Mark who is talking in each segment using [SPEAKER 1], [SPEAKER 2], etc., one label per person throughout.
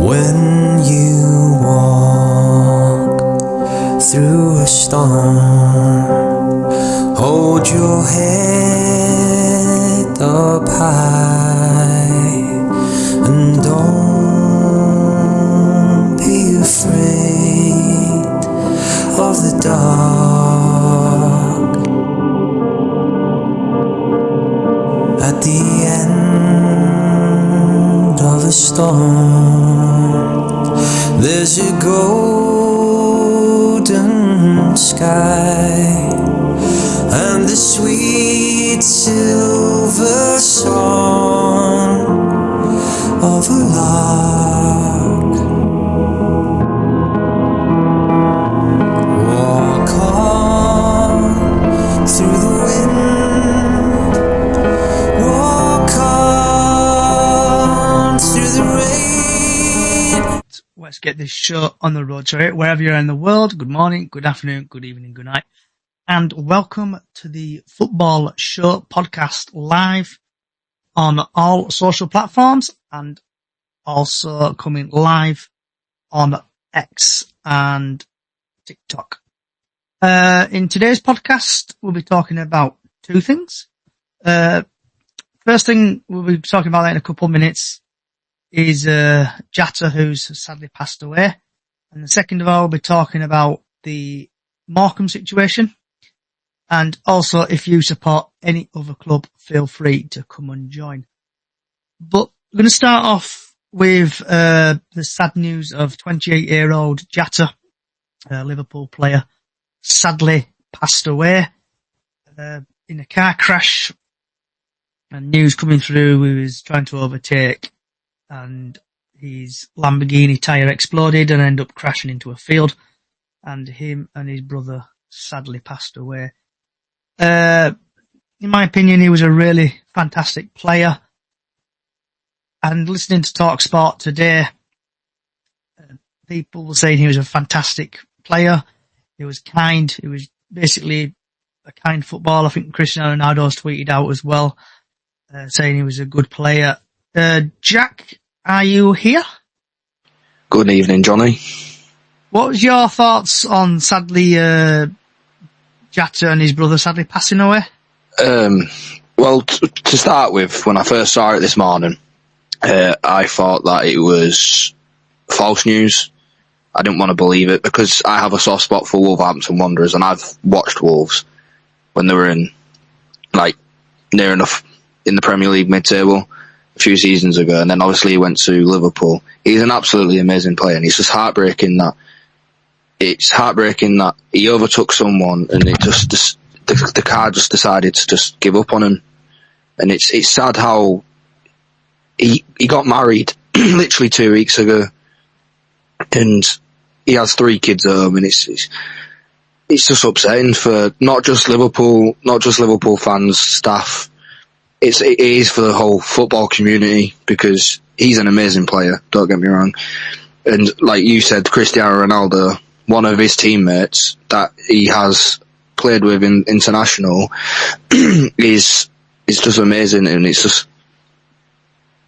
[SPEAKER 1] When you walk through a storm, hold your head up high and don't be afraid of the dark. At the end of a storm, there's a golden sky and the sweet silver song of a lark. Walk on through the wind, walk on through the rain.
[SPEAKER 2] Let's get this show on the road. So wherever you're in the world, good morning, good afternoon, good evening, good night. And welcome to the Football Show podcast live on all social platforms and also coming live on X and TikTok. In today's podcast, we'll be talking about two things. First thing we'll be talking about in a couple of minutes is Jatta, who's sadly passed away. And the second of all, we'll be talking about the Morecambe situation. And also, if you support any other club, feel free to come and join. But we're going to start off with the sad news of 28-year-old Jatta, a Liverpool player, sadly passed away in a car crash. And news coming through, he was trying to overtake and his Lamborghini tyre exploded and ended up crashing into a field. And him and his brother sadly passed away. In my opinion, he was a really fantastic player. And listening to Talk Sport today, people were saying he was a fantastic player. He was kind. He was basically a kind footballer. I think Cristiano Ronaldo's tweeted out as well, saying he was a good player. Jack, are you here?
[SPEAKER 3] Good evening, Johnny.
[SPEAKER 2] What was your thoughts on sadly Jatta and his brother sadly passing away?
[SPEAKER 3] Well, to start with, when I first saw it this morning, I thought that it was false news. I didn't want to believe it because I have a soft spot for Wolverhampton Wanderers, and I've watched Wolves when they were in, near enough in the Premier League mid-table a few seasons ago, and then obviously he went to Liverpool. He's an absolutely amazing player, and it's just heartbreaking that he overtook someone and it just the car just decided to just give up on him. And it's sad how he got married literally 2 weeks ago, and he has 3 kids at home, and it's just upsetting for not just Liverpool fans, staff. It is for the whole football community because he's an amazing player. Don't get me wrong. And like you said, Cristiano Ronaldo, one of his teammates that he has played with in international, is just amazing. And it's just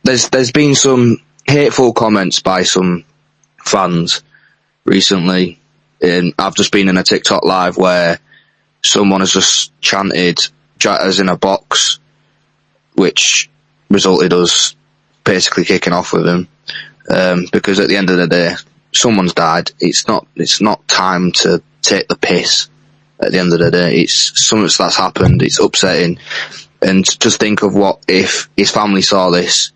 [SPEAKER 3] there's been some hateful comments by some fans recently, and I've just been in a TikTok live where someone has just chanted "Jatta's in a box," which resulted us basically kicking off with him, because at the end of the day, someone's died. It's not time to take the piss. At the end of the day, it's something that's happened. It's upsetting, and just think of what if his family saw this,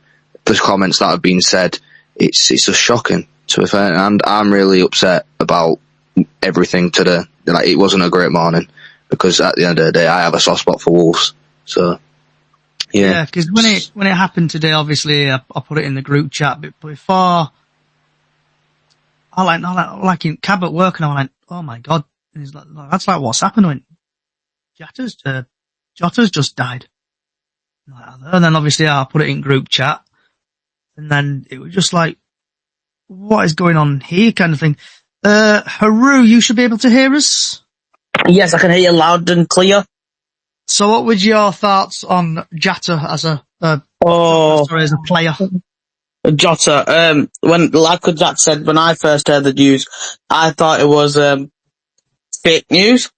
[SPEAKER 3] the comments that have been said. It's just shocking, to be fair, and I'm really upset about everything today. It wasn't a great morning because at the end of the day, I have a soft spot for Wolves. So.
[SPEAKER 2] Yeah, because when it happened today, obviously I put it in the group chat, but before I in cab at work, and I went, "Oh my god!" And he's like, "That's like what's happened." I went, Jota's just died. And then obviously I put it in group chat, and then it was just like, "What is going on here?" kind of thing. Haru, you should be able to hear us.
[SPEAKER 4] Yes, I can hear you loud and clear.
[SPEAKER 2] So what were your thoughts on Jatta as a player?
[SPEAKER 4] Jota, like Jack said, when I first heard the news, I thought it was fake news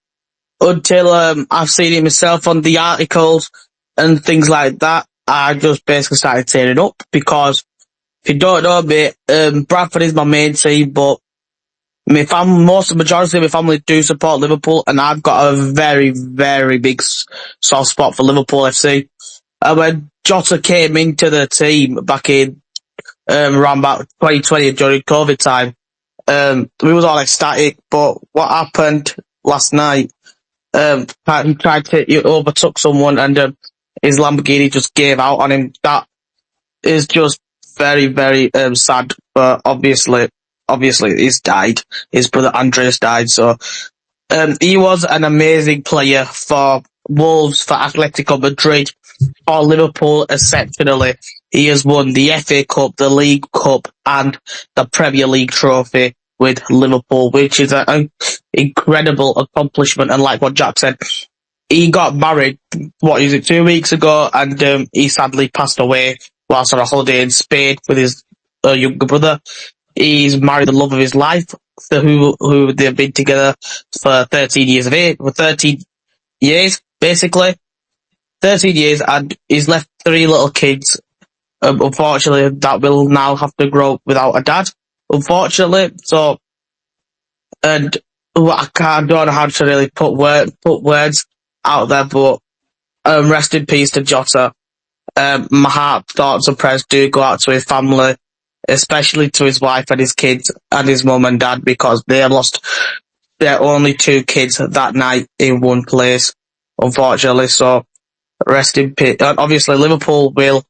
[SPEAKER 4] until I've seen it myself on the articles and things like that. I just basically started tearing up because if you don't know me, Bradford is my main team, but majority of my family do support Liverpool, and I've got a very, very big soft spot for Liverpool FC. And when Jota came into the team back in around about 2020 during COVID time, we was all ecstatic. But what happened last night? He overtook someone, and his Lamborghini just gave out on him. That is just very, very sad. But obviously, he's died. His brother Andreas died. So he was an amazing player for Wolves, for Atletico Madrid, for Liverpool exceptionally. He has won the FA Cup, the League Cup, and the Premier League trophy with Liverpool, which is an incredible accomplishment. And like what Jack said, he got married, 2 weeks ago, and he sadly passed away whilst on a holiday in Spain with his younger brother. He's married the love of his life, who they've been together for 13 years of age, for 13 years, basically. 13 years, and he's left 3 little kids. Unfortunately, that will now have to grow up without a dad, unfortunately. So, and I don't know how to really put words out there, but rest in peace to Jota. My heart, thoughts and prayers do go out to his family, especially to his wife and his kids and his mum and dad, because they have lost their only 2 kids that night in one place, unfortunately. So, rest in peace. Obviously, Liverpool will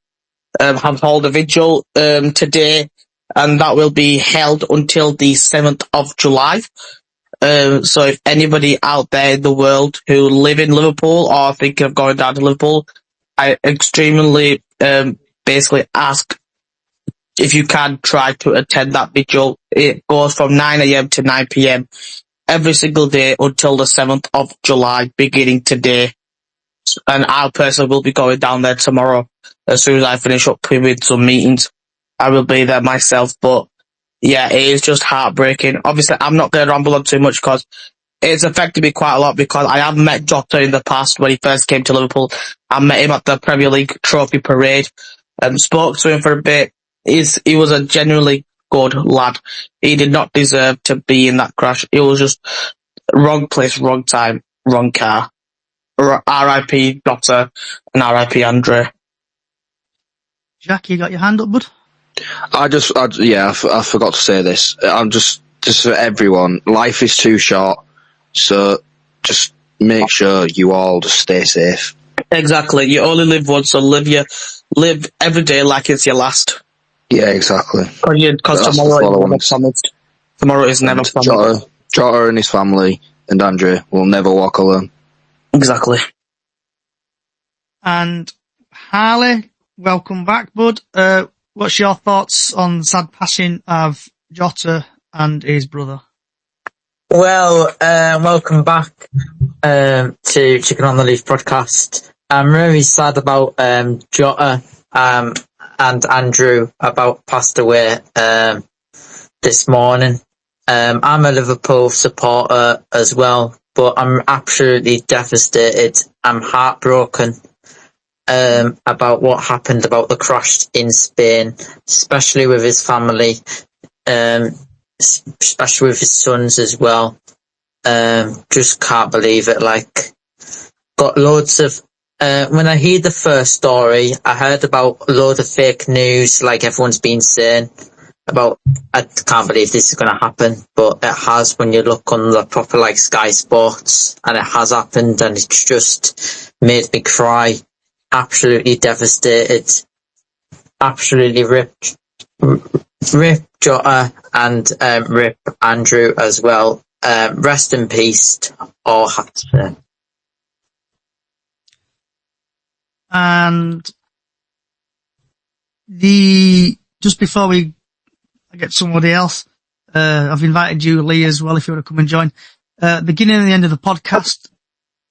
[SPEAKER 4] have held a vigil today, and that will be held until the 7th of July. So if anybody out there in the world who live in Liverpool or thinking of going down to Liverpool, I extremely basically ask if you can try to attend that vigil. It goes from 9 a.m. to 9 p.m. every single day until the 7th of July, beginning today. And I personally will be going down there tomorrow. As soon as I finish up with some meetings, I will be there myself. But yeah, it is just heartbreaking. Obviously, I'm not going to ramble on too much because it's affected me quite a lot, because I have met Jota in the past when he first came to Liverpool. I met him at the Premier League Trophy Parade and spoke to him for a bit. He was a genuinely good lad. He did not deserve to be in that crash. It was just wrong place, wrong time, wrong car. R.I.P. Jota and R.I.P. Andre.
[SPEAKER 2] Jack, you got your hand up, bud?
[SPEAKER 3] I forgot to say this. I'm just for everyone, life is too short, so just make sure you all just stay safe.
[SPEAKER 4] Exactly. You only live once, so live every day like it's your last.
[SPEAKER 3] Yeah, exactly.
[SPEAKER 4] Because tomorrow is never promised. Tomorrow is never promised.
[SPEAKER 3] Jota and his family and Andrew will never walk alone.
[SPEAKER 4] Exactly.
[SPEAKER 2] And Harley, welcome back, bud. What's your thoughts on the sad passing of Jota and his brother?
[SPEAKER 5] Well, welcome back to Chicken on the Leaf podcast. I'm really sad about Jota and Andrew about passed away this morning. I'm a Liverpool supporter as well, but I'm absolutely devastated. I'm heartbroken about what happened, about the crash in Spain, especially with his family, especially with his sons as well. Just can't believe it. Got loads of when I heard the first story, I heard about loads of fake news, like everyone's been saying about. I can't believe this is going to happen, but it has. When you look on the proper Sky Sports, and it has happened, and it's just made me cry. Absolutely devastated. Absolutely ripped Jota and rip Andrew as well. Rest in peace, all have to say.
[SPEAKER 2] And just before we get somebody else, I've invited you, Lee, as well, if you want to come and join. Beginning and the end of the podcast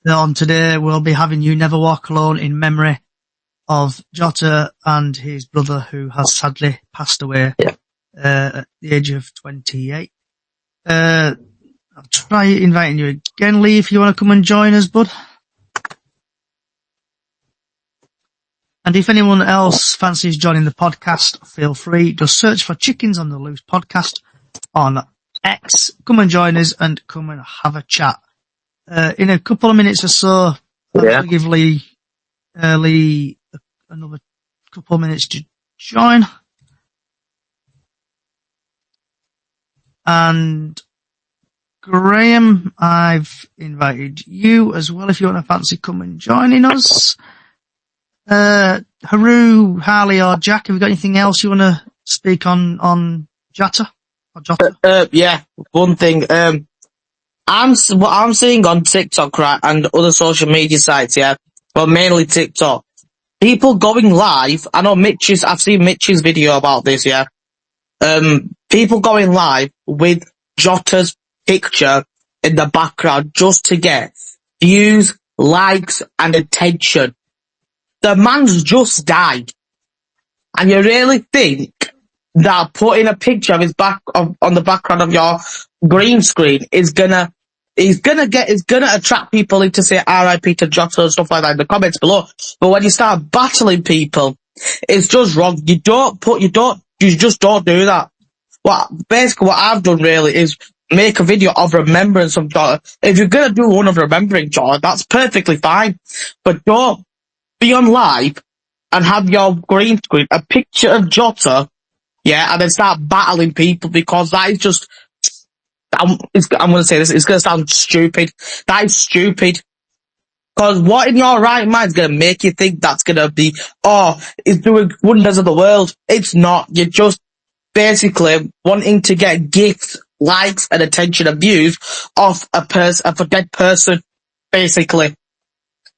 [SPEAKER 2] on today, we'll be having You Never Walk Alone in memory of Jota and his brother, who has sadly passed away
[SPEAKER 5] Yeah.
[SPEAKER 2] at the age of 28. I'll try inviting you again, Lee, if you want to come and join us, bud. And if anyone else fancies joining the podcast, feel free. Just search for Chickens on the Loose podcast on X. Come and join us and come and have a chat. In a couple of minutes or so, I'll give Lee another couple of minutes to join. And Graham, I've invited you as well if you want to fancy come and joining us. Haru, Harley or Jack, have you got anything else you want to speak on Jota? Or Jota?
[SPEAKER 4] Yeah, one thing. What I'm seeing on TikTok, right, and other social media sites, yeah, but mainly TikTok. People going live. I know I've seen Mitch's video about this, yeah. People going live with Jota's picture in the background just to get views, likes, and attention. The man's just died. And you really think that putting a picture of his back on the background of your green screen is gonna attract people into say RIP to Jota and stuff like that in the comments below. But when you start battling people, it's just wrong. You just don't do that. Basically what I've done really is make a video of remembrance of Jota. If you're gonna do one of remembering Jota, that's perfectly fine. But don't be on live and have your green screen a picture of Jota, yeah, and then start battling people, because that is just, I'm going to say this, it's going to sound stupid. That is stupid. Because what in your right mind is going to make you think that's going to be, it's doing wonders of the world? It's not. You're just basically wanting to get gifts, likes, and attention and views off a dead person, basically.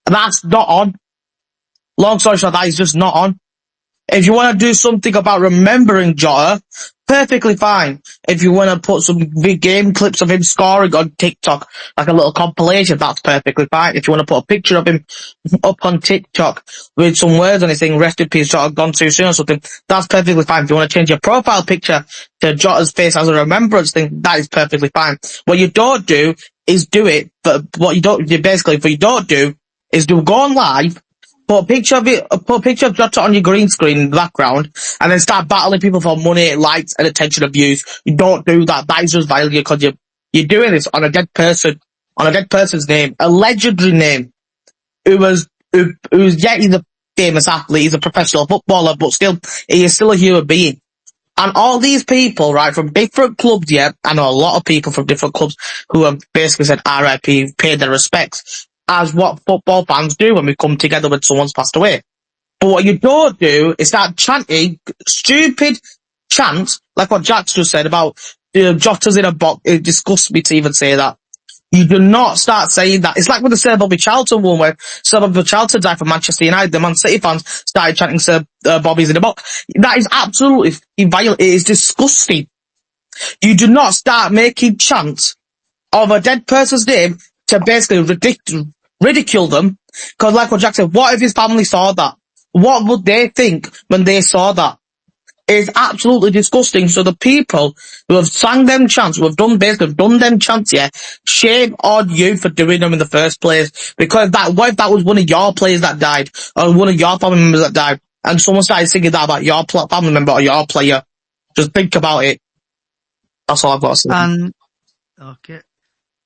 [SPEAKER 4] And that's not on. Long story short, that is just not on. If you want to do something about remembering Jota, perfectly fine. If you want to put some big game clips of him scoring on TikTok, like a little compilation, that's perfectly fine. If you want to put a picture of him up on TikTok with some words on it saying "Rest in peace, Jota, gone too soon" or something, that's perfectly fine. If you want to change your profile picture to Jota's face as a remembrance thing, that is perfectly fine. What you don't do is do it, but what you don't do is go on live, put a picture of Jota on your green screen in the background, and then start battling people for money, likes, and attention and views. You don't do that. That is just violating, because you're doing this on a dead person's name, a legendary name, who's he's a famous athlete, he's a professional footballer, but still, he is still a human being. And all these people, right, from different clubs, yeah, I know a lot of people from different clubs who have basically said RIP, paid their respects, as what football fans do when we come together when someone's passed away. But what you don't do is start chanting stupid chants, like what Jack's just said about Jota's in a box. It disgusts me to even say that. You do not start saying that. It's like with the Sir Bobby Charlton one, where Sir Bobby Charlton died for Manchester United. The Man City fans started chanting Sir Bobby's in the box. That is absolutely violent. It is disgusting. You do not start making chants of a dead person's name to basically ridicule them. Because like what Jack said, what if his family saw that? What would they think when they saw that? It's absolutely disgusting. So the people who have sang them chants, who have done them chants, yeah, shame on you for doing them in the first place. Because what if that was one of your players that died, or one of your family members that died, and someone started singing that about your family member or your player? Just think about it. That's all I've got to say.
[SPEAKER 2] Okay.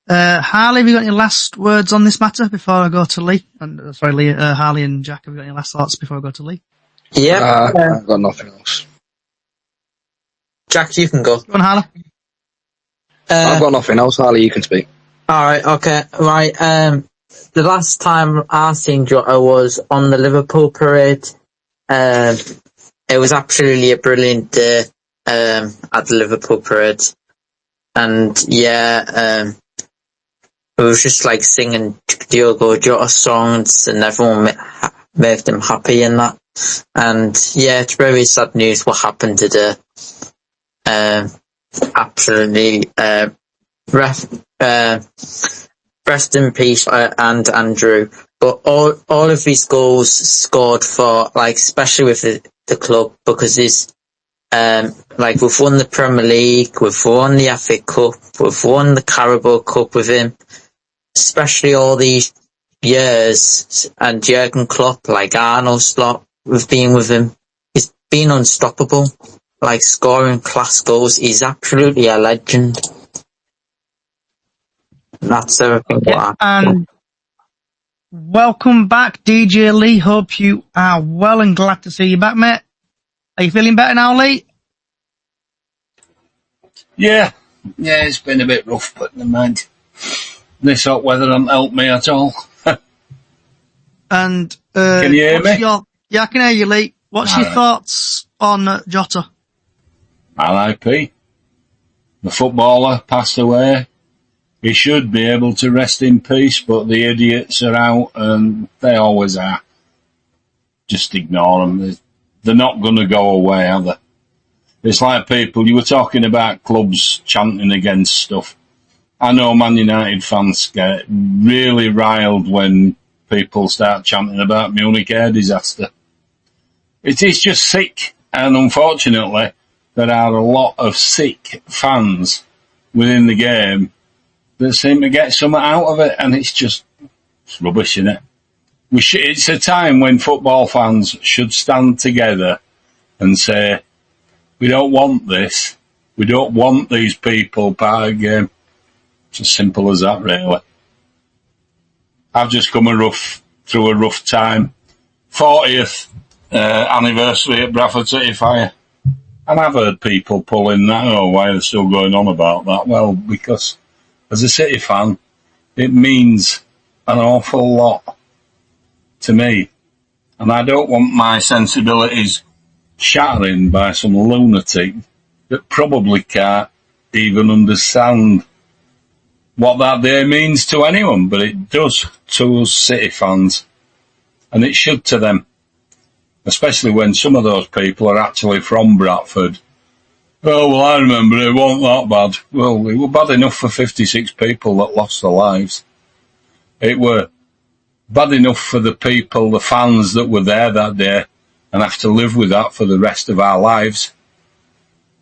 [SPEAKER 2] Harley, have you got any last words on this matter before I go to Lee? Lee, Harley and Jack, have you got any last thoughts before I go to Lee?
[SPEAKER 5] Yeah.
[SPEAKER 3] I've got nothing else.
[SPEAKER 5] Jack, you can go.
[SPEAKER 2] Go on, Harley.
[SPEAKER 3] I've got nothing else. Harley, you can speak.
[SPEAKER 5] Alright, okay. Right, the last time I seen Jota was on the Liverpool parade. It was absolutely a brilliant day, at the Liverpool parade. And yeah, it was just like singing Diogo Jota songs, and everyone made them happy in that. And yeah, it's very sad news what happened today. Absolutely, rest in peace, and Andrew. but all of his goals scored for, like, especially with the club, because he's, like, we've won the Premier League, we've won the FA Cup, we've won the Carabao Cup with him, especially all these years, and Jurgen Klopp, like Arnold Slot, we've been with him. He's been unstoppable, like, scoring class goals. He's absolutely a legend. That's everything.
[SPEAKER 2] Yeah, and welcome back, DJ Lee. Hope you are well and glad to see you back, mate. Are you feeling better now, Lee?
[SPEAKER 6] Yeah, it's been a bit rough, but never mind. This hot weather hasn't helped me at all.
[SPEAKER 2] And
[SPEAKER 6] Can you hear me?
[SPEAKER 2] Yeah, I can hear you, Lee. What's your thoughts on Jota?
[SPEAKER 6] R.I.P. The footballer passed away. He should be able to rest in peace, but the idiots are out, and they always are. Just ignore them. They're not going to go away, are they? It's like people, you were talking about clubs chanting against stuff. I know Man United fans get really riled when people start chanting about Munich air disaster. It is just sick, and unfortunately, there are a lot of sick fans within the game that seem to get something out of it, and it's rubbish, isn't it? It's a time when football fans should stand together and say, we don't want this. We don't want these people part of the game. It's as simple as that, really. I've just come through a rough time. 40th anniversary at Bradford City Fire. And I've heard people pulling that, why are they still going on about that? Well, because as a City fan, it means an awful lot to me. And I don't want my sensibilities shattering by some lunatic that probably can't even understand what that day means to anyone, but it does to us City fans, and it should to them, especially when some of those people are actually from Bradford. Oh, well, I remember it wasn't that bad. Well, it was bad enough for 56 people that lost their lives. It were bad enough for the people, the fans that were there that day, and have to live with that for the rest of our lives.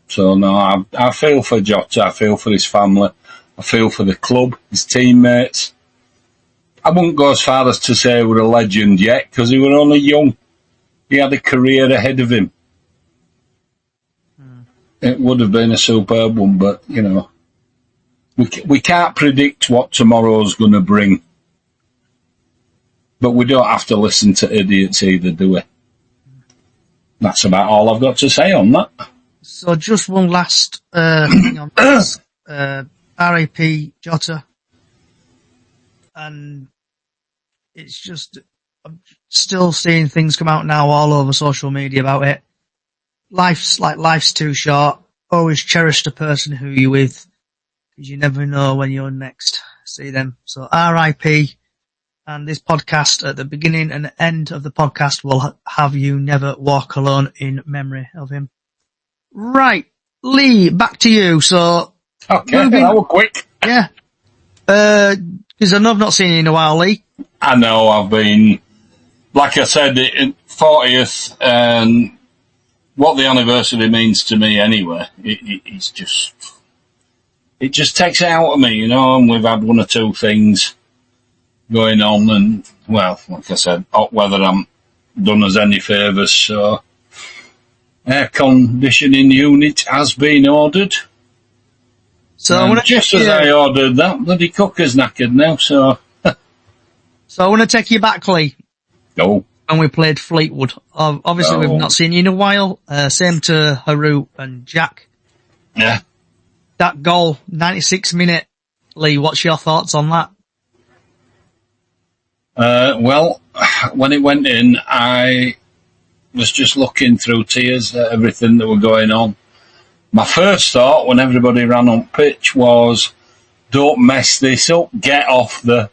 [SPEAKER 6] So, no, I feel for Jota, I feel for his family, I feel for the club, his teammates. I wouldn't go as far as to say he was a legend yet, because he was only young. He had a career ahead of him. It would have been a superb one, but, we can't predict what tomorrow's going to bring. But we don't have to listen to idiots either, do we? That's about all I've got to say on that.
[SPEAKER 2] So just one last thing on this. R.I.P. Jota. And it's just, I'm still seeing things come out now all over social media about it. Life's too short. Always cherish the person who you're with, because you never know when you're next see them. So R.I.P. And this podcast, at the beginning and end of the podcast, will have you never walk alone in memory of him. Right, Lee, back to you. So,
[SPEAKER 6] okay, that was quick.
[SPEAKER 2] Yeah, because I know I've not seen you in a while, Lee.
[SPEAKER 6] I know, I've been, like I said, 40th, and what the anniversary means to me anyway, it just takes it out of me, and we've had one or two things going on, and, well, like I said, hot weather haven't done us any favours, so air conditioning unit has been ordered. So just as I ordered that, bloody cooker's knackered now, so...
[SPEAKER 2] So I want to take you back, Lee.
[SPEAKER 6] Go.
[SPEAKER 2] When we played Fleetwood. Obviously, we've not seen you in a while. Same to Haru and Jack.
[SPEAKER 6] Yeah.
[SPEAKER 2] That goal, 96 minute. Lee, what's your thoughts on that?
[SPEAKER 6] Well, when it went in, I was just looking through tears at everything that were going on. My first thought, when everybody ran on pitch, was, don't mess this up, get off the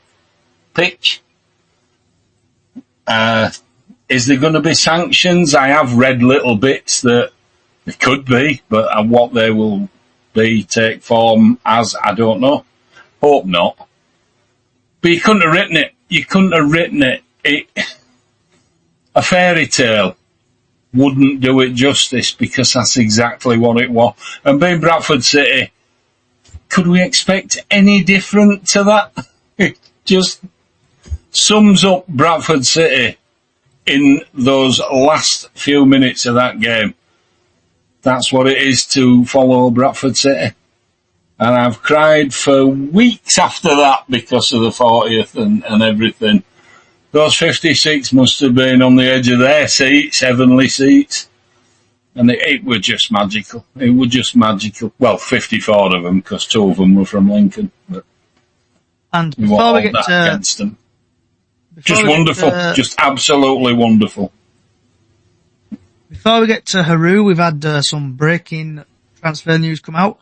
[SPEAKER 6] pitch. Is there going to be sanctions? I have read little bits that there could be, but what they will be, take form as, I don't know. Hope not. But you couldn't have written it. You couldn't have written it a fairy tale wouldn't do it justice, because that's exactly what it was. And being Bradford City, could we expect any different to that? It just sums up Bradford City in those last few minutes of that game. That's what it is to follow Bradford City. And I've cried for weeks after that because of the 40th and everything. Those 56 must have been on the edge of their seats, heavenly seats. And it was just magical. It was just magical. Well, 54 of them, because 2 of them were from Lincoln. But
[SPEAKER 2] And
[SPEAKER 6] we
[SPEAKER 2] before we
[SPEAKER 6] want
[SPEAKER 2] get
[SPEAKER 6] all that
[SPEAKER 2] to
[SPEAKER 6] against them. Just wonderful. Just absolutely wonderful.
[SPEAKER 2] Before we get to Haru, we've had some breaking transfer news come out.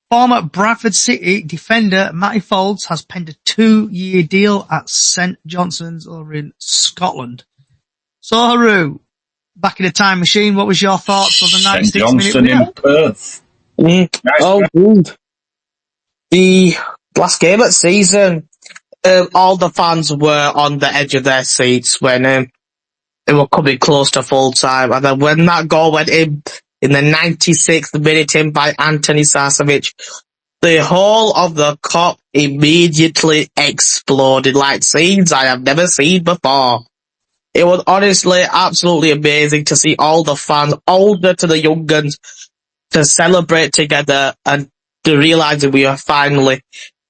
[SPEAKER 2] Former Bradford City defender Matty Folds has penned a 2-year deal at St Johnstone's over in Scotland. So Haru, back in the time machine, what was your thoughts on the
[SPEAKER 6] St
[SPEAKER 2] 96-minute
[SPEAKER 6] Johnstone
[SPEAKER 2] winner?
[SPEAKER 6] in Perth. Nice
[SPEAKER 4] Good. The last game of the season, all the fans were on the edge of their seats when they were coming close to full time. And then when that goal went in the 96th minute in by Anthony Sasovic, the whole of the Kop immediately exploded like scenes I have never seen before. It was honestly absolutely amazing to see all the fans, older to the young guns, to celebrate together and to realise that we have finally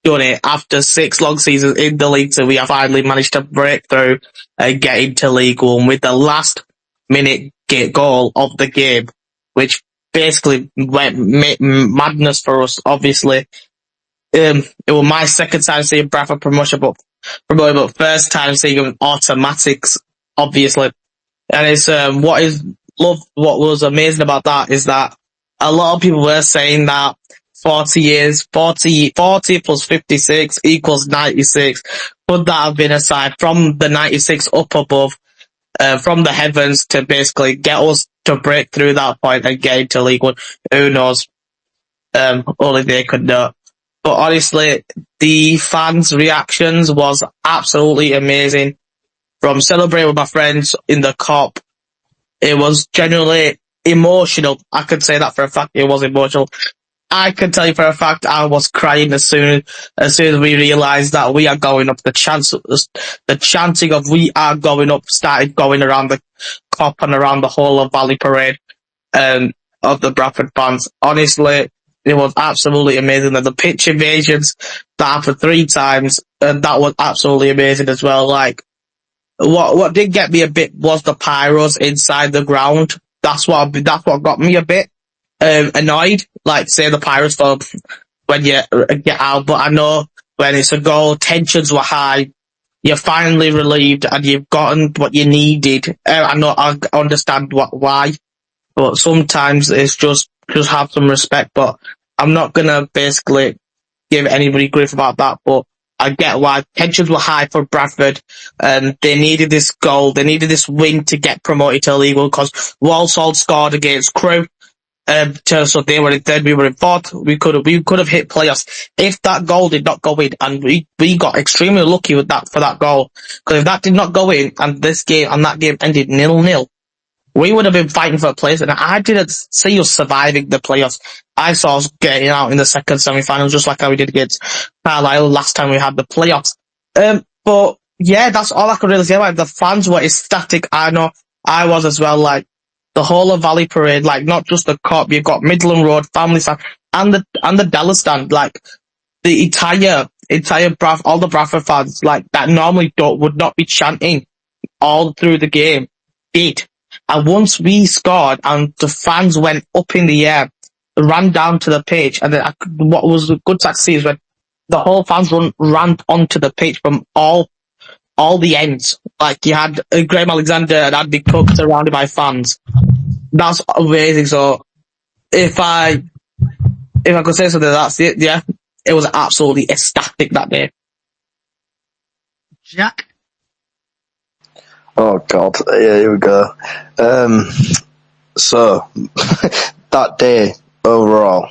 [SPEAKER 4] done it. After 6 long seasons in the league, so we have finally managed to break through and get into League One with the last minute goal of the game, which basically went madness for us, obviously. It was my second time seeing Bradford promoted, but first time seeing them automatics, obviously. And it's what was amazing about that is that a lot of people were saying that 40 plus 56 equals 96. Could that have been aside from the 96 up above, from the heavens to basically get us to break through that point and get into League One? Who knows? Only they could know. But honestly, the fans' reactions was absolutely amazing. From celebrating with my friends in the Kop, it was genuinely emotional. I could say that for a fact. It was emotional. I can tell you for a fact I was crying as soon as we realised that we are going up. The chanting of "we are going up" started going around the Kop and around the whole of Valley Parade of the Bradford fans. Honestly, it was absolutely amazing. And the pitch invasions that happened 3 times, that was absolutely amazing as well. Like, what did get me a bit was the pyros inside the ground. That's what got me a bit annoyed. Like, say the pyros for when you get out, but I know when it's a goal, tensions were high. You're finally relieved and you've gotten what you needed. I understand why, but sometimes it's just have some respect. But I'm not gonna basically give anybody grief about that. But I get why tensions were high for Bradford, and they needed this goal. They needed this win to get promoted to League One, because Walsall scored against Crewe. So they were in 3rd, we were in 4th. We could have hit playoffs if that goal did not go in, and we got extremely lucky with that for that goal. Because if that did not go in and that game ended 0-0, we would have been fighting for a place. And I didn't see us surviving the playoffs. I saw us getting out in the second semi-finals, just like how we did against Carlisle last time we had the playoffs. But yeah, that's all I could really say about it. The fans were ecstatic. I know I was as well. Like, the whole of Valley Parade, like, not just the Kop, you've got Midland Road, Family Stand, and the Della Stand, like, the entire all the Bradford fans, like, that normally would not be chanting all through the game, did. And once we scored and the fans went up in the air, ran down to the pitch, and then what was good to see is when the whole fans ran onto the pitch from all the ends. Like, you had Graham Alexander and Andy Cook surrounded by fans. That's amazing. So if I could say something, that's it. Yeah, it was absolutely ecstatic that day.
[SPEAKER 2] Jack?
[SPEAKER 3] Oh God, yeah, here we go. So that day overall.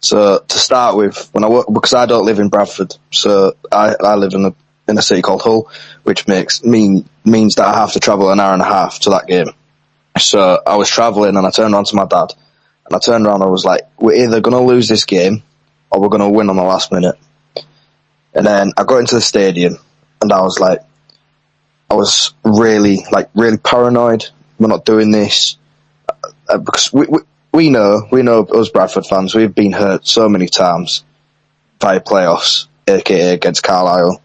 [SPEAKER 3] So to start with, when because I don't live in Bradford, so I live in in a city called Hull, which means that I have to travel an hour and a half to that game. So I was travelling and I turned around to my dad and I turned around and I was like, we're either going to lose this game or we're going to win on the last minute. And then I got into the stadium and I was like, I was really paranoid. We're not doing this. Because we know us Bradford fans, we've been hurt so many times via playoffs, aka against Carlisle.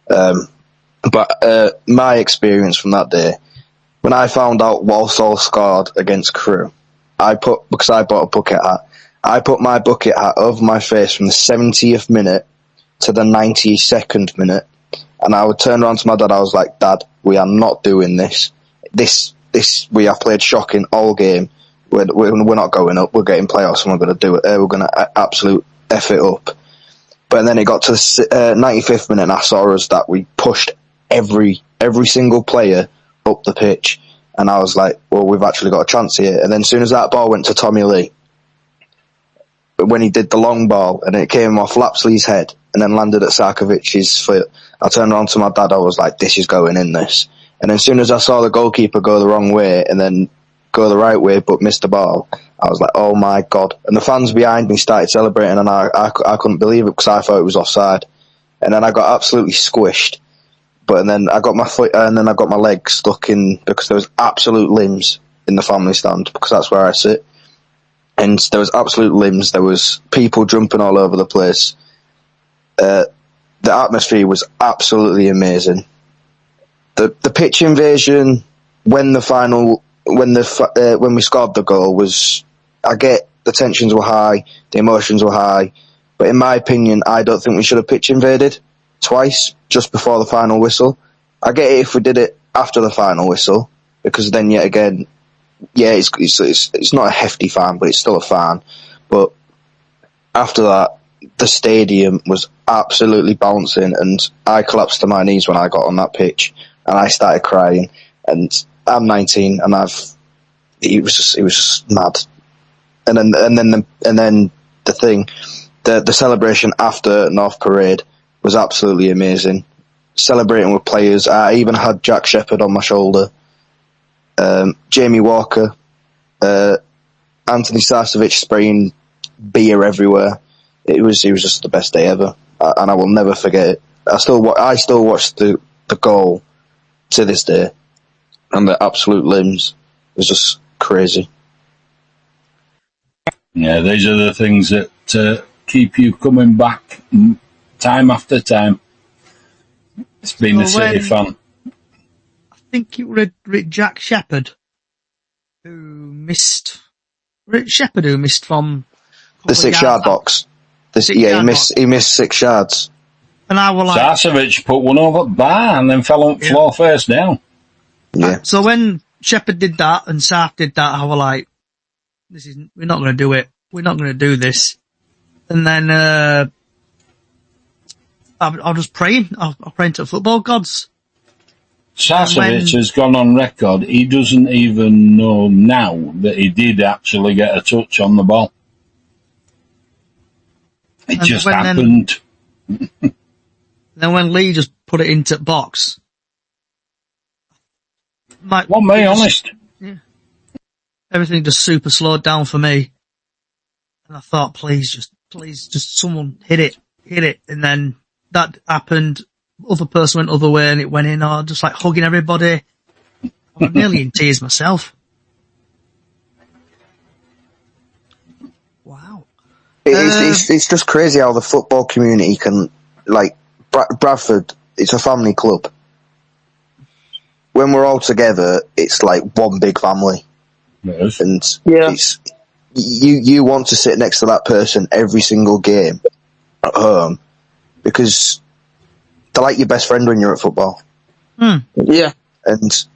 [SPEAKER 3] But my experience from that day, when I found out Walsall scored against Crewe, because I bought a bucket hat, I put my bucket hat over my face from the 70th minute to the 92nd minute, and I would turn around to my dad. I was like, Dad, we are not doing this. We have played shocking all game. We're not going up. We're getting playoffs, and we're going to do it. We're going to absolute F it up. But then it got to the 95th minute, and I saw us that we pushed every single player up the pitch, and I was like, well, we've actually got a chance here. And then as soon as that ball went to Tommy Lee, when he did the long ball, and it came off Lapsley's head, and then landed at Sarkovic's foot, I turned around to my dad. I was like, this is going in, this. And as soon as I saw the goalkeeper go the wrong way and then go the right way but miss the ball, I was like, oh my God. And the fans behind me started celebrating, and I couldn't believe it because I thought it was offside. And then I got absolutely squished. And then I got my foot, and then I got my leg stuck in, because there was absolute limbs in the family stand, because that's where I sit. And there was absolute limbs. There was people jumping all over the place. The atmosphere was absolutely amazing. The pitch invasion when we scored the goal was, I get the tensions were high, the emotions were high, but in my opinion, I don't think we should have pitch invaded twice just before the final whistle. I get it if we did it after the final whistle, because then yet again, yeah, it's not a hefty fine, but it's still a fine. But after that, the stadium was absolutely bouncing, and I collapsed to my knees when I got on that pitch, and I started crying. And I'm 19, and it was just mad. And then the celebration after North Parade was absolutely amazing. Celebrating with players, I even had Jack Shepherd on my shoulder. Jamie Walker, Anthony Sarcevic spraying beer everywhere. It was just the best day ever, and I will never forget it. I still watch the goal to this day, and the absolute limbs. It was just crazy.
[SPEAKER 6] Yeah, these are the things that keep you coming back time after time. It's been a City fan.
[SPEAKER 2] I think it was Jack Shepherd who missed. Shepherd who missed from
[SPEAKER 3] The 6-yard box. He missed 6 yards.
[SPEAKER 2] And I was like,
[SPEAKER 6] Sarcevic put one over the bar and then fell on the floor face down.
[SPEAKER 3] Yeah.
[SPEAKER 2] So when Shepherd did that and Sark did that, I was like, we're not going to do it. We're not going to do this. And then I was just praying. I was praying to the football gods.
[SPEAKER 6] Sarcevic has gone on record. He doesn't even know now that he did actually get a touch on the ball. It just happened.
[SPEAKER 2] Then when Lee just put it into box.
[SPEAKER 6] Honest.
[SPEAKER 2] Yeah. Everything just super slowed down for me. And I thought, please just someone hit it. And then that happened. Other person went other way and it went in, or just like hugging everybody. I was nearly in tears myself. Wow.
[SPEAKER 3] It's just crazy how the football community can, like, Bradford, it's a family club. When we're all together, it's like one big family.
[SPEAKER 6] Yes.
[SPEAKER 3] And it's, you want to sit next to that person every single game at home, because they're like your best friend when you're at football.
[SPEAKER 5] Yeah.
[SPEAKER 3] And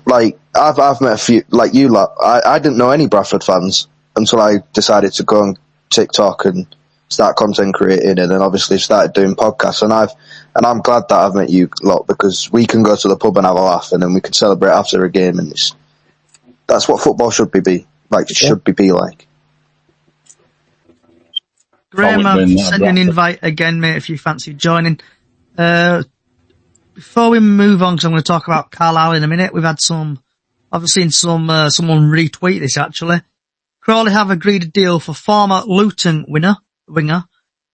[SPEAKER 3] like I've met a few, like you lot. I didn't know any Bradford fans until I decided to go on TikTok and start content creating, and then obviously started doing podcasts. And I'm glad that I've met you lot, because we can go to the pub and have a laugh, and then we can celebrate after a game, and that's what football should be like. It should be like.
[SPEAKER 2] Graham, I've sent an invite again, mate, if you fancy joining. Before we move on, because I'm going to talk about Carlisle in a minute, we've had I've seen someone retweet this actually. Crawley have agreed a deal for former Luton winger,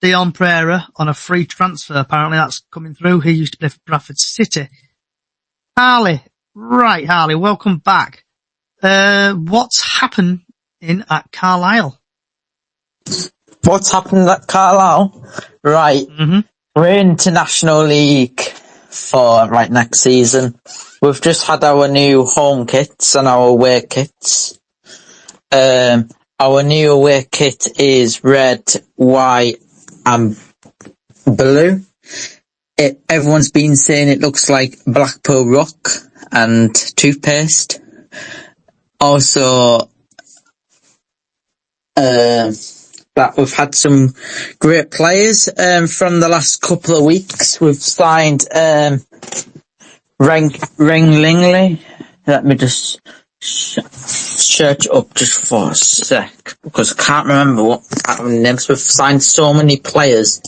[SPEAKER 2] Dion Pereira, on a free transfer. Apparently that's coming through. He used to play for Bradford City. Harley, welcome back. What's happened at Carlisle?
[SPEAKER 5] What's happened at Carlisle? Right.
[SPEAKER 2] Mm-hmm.
[SPEAKER 5] We're into National League for next season. We've just had our new home kits and our away kits. Our new away kit is red, white, and blue. Everyone's been saying it looks like Blackpool Rock and toothpaste. Also, that we've had some great players from the last couple of weeks. We've signed Ringlingley. Let me just search up just for a sec because I can't remember what names. We've signed so many players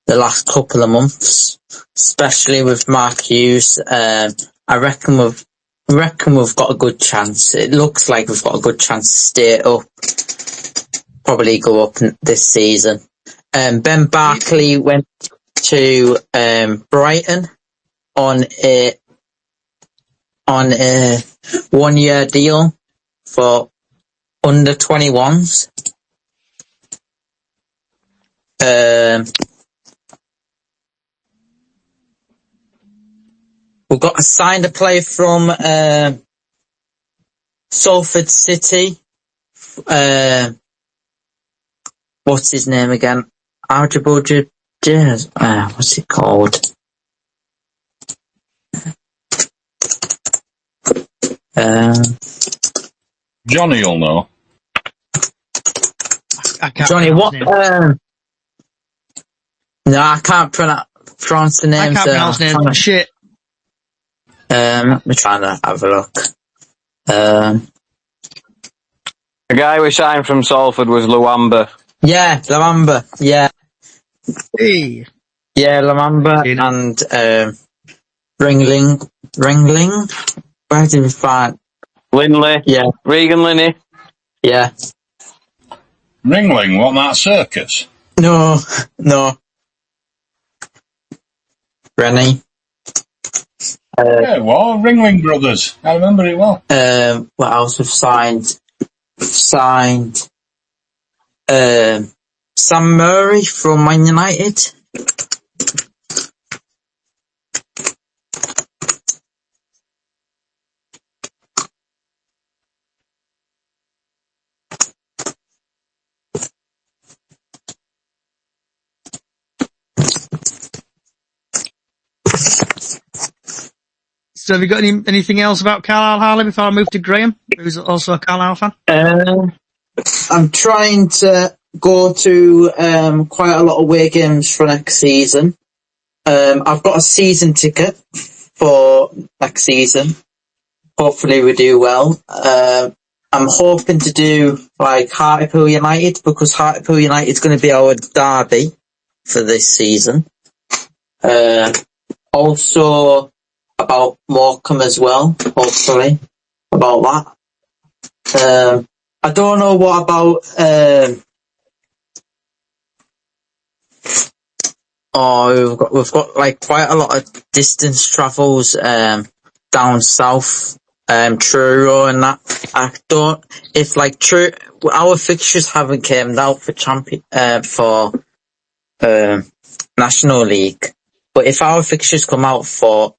[SPEAKER 5] the last couple of months, especially with Mark Hughes. I reckon we've got a good chance. It looks like we've got a good chance to stay up. Probably go up this season. Ben Barkley went to Brighton on a 1-year deal for under 21s. We've got signed a player from Salford City. What's his name again? What's it called?
[SPEAKER 6] Johnny will know.
[SPEAKER 2] I can't
[SPEAKER 5] Johnny,
[SPEAKER 2] pronounce
[SPEAKER 5] what?
[SPEAKER 2] his name.
[SPEAKER 5] No, I can't pronounce the names.
[SPEAKER 2] I can't pronounce names. Shit.
[SPEAKER 5] Let me try to have a look.
[SPEAKER 7] The guy we signed from Salford was Luamba.
[SPEAKER 5] Yeah, Lamamba. Yeah.
[SPEAKER 2] Hey.
[SPEAKER 5] Yeah, Lamamba and Ringling. Where did we find?
[SPEAKER 7] Linley.
[SPEAKER 5] Yeah.
[SPEAKER 7] Regan Linney.
[SPEAKER 5] Yeah.
[SPEAKER 6] Ringling, what, that circus?
[SPEAKER 5] No. Rennie.
[SPEAKER 6] Yeah, well, Ringling Brothers. I remember it well.
[SPEAKER 5] What else we've signed? Sam Murray from Man United.
[SPEAKER 2] So have you got anything else about Carlisle, Harley, before I move to Graham, who's also a Carlisle fan?
[SPEAKER 5] I'm trying to go to quite a lot of away games for next season. I've got a season ticket for next season. Hopefully we do well. I'm hoping to do Hartlepool United because Hartlepool United is going to be our derby for this season. Also about Morecambe as well, hopefully, about that. I don't know what about we've got quite a lot of distance travels down south, Truro and that. I don't our fixtures haven't came out for National League, but if our fixtures come out for